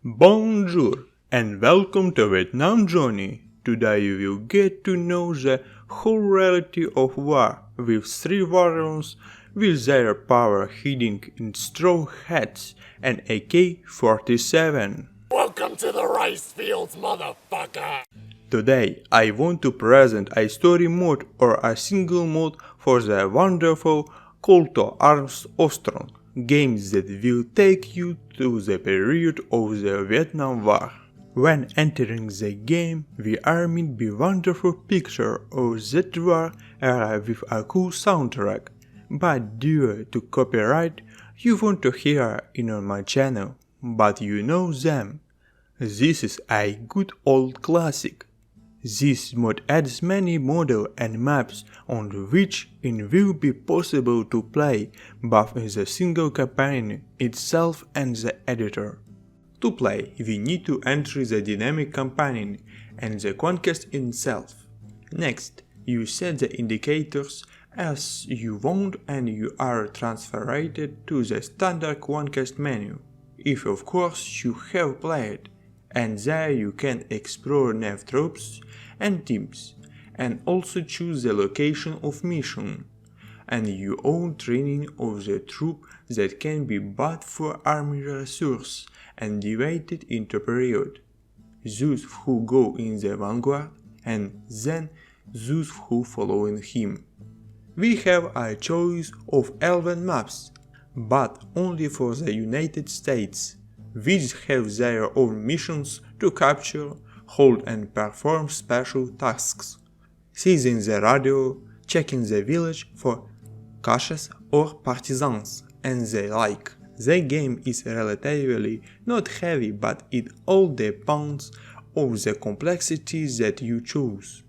Bonjour and welcome to Vietnam Journey. Today you will get to know the whole reality of war with 3 warriors with their power hiding in straw hats and AK-47. Welcome to the rice fields, motherfucker! Today I want to present a story mode or a single mode for the wonderful Call to Arms Ostfront, games that will take you to the period of the Vietnam War. When entering the game, we are met by a wonderful picture of that war era with a cool soundtrack, but due to copyright, you won't hear it on my channel, but you know them. This is a good old classic. This mod adds many models and maps on which it will be possible to play both in the single campaign itself and the editor. To play, we need to enter the dynamic campaign and the conquest itself. Next, you set the indicators as you want and you are transferred to the standard conquest menu, if of course you have played, and there you can explore new troops and teams, and also choose the location of mission, and your own training of the troop that can be bought for army resource and divided into period, those who go in the vanguard and then those who follow him. We have a choice of 11 maps, but only for the United States, which have their own missions to capture, hold and perform special tasks. Seizing the radio, checking the village for caches or partisans, and the like. The game is relatively not heavy, but it all depends on the complexity that you choose.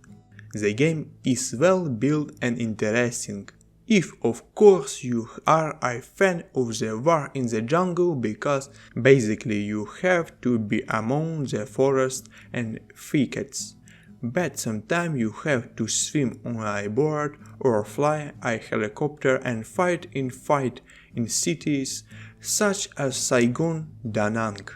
The game is well built and interesting, if of course you are a fan of the war in the jungle, because basically you have to be among the forest and thickets, but sometimes you have to swim on a board or fly a helicopter and fight in cities such as Saigon, Da Nang.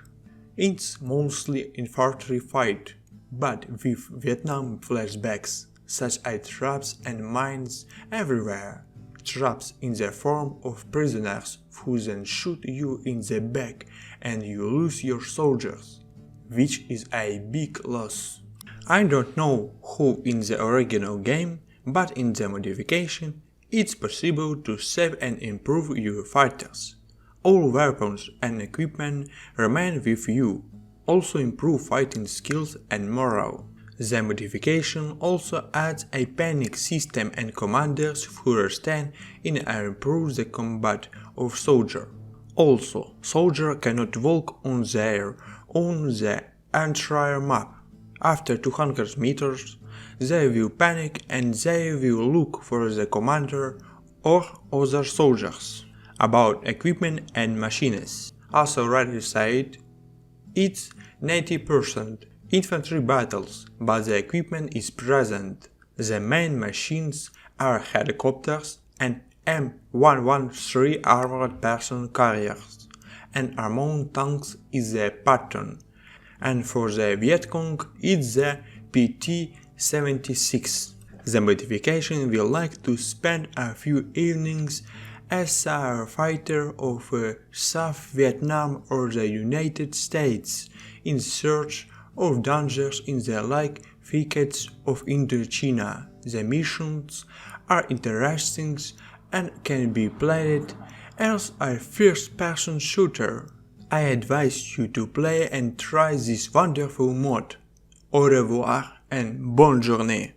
It's mostly infantry fight, but with Vietnam flashbacks, such as traps and mines everywhere. Traps in the form of prisoners who then shoot you in the back and you lose your soldiers, which is a big loss. I don't know how in the original game, but in the modification it's possible to save and improve your fighters. All weapons and equipment remain with you, also improve fighting skills and morale. The modification also adds a panic system and commanders who stand in and improve the combat of soldier. Also, soldier cannot walk on their own the entire map. After 200 meters, they will panic and they will look for the commander or other soldiers. About equipment and machines, as already said, it's 90% infantry battles, but the equipment is present. The main machines are helicopters and M113 armored person carriers, and armored tanks is the pattern, and for the Vietcong it's the PT-76. The modification will like to spend a few evenings as a fighter of South Vietnam or the United States in search of dangers in the like thickets of Indochina. The missions are interesting and can be played as a first-person shooter. I advise you to play and try this wonderful mod. Au revoir and bonne journée!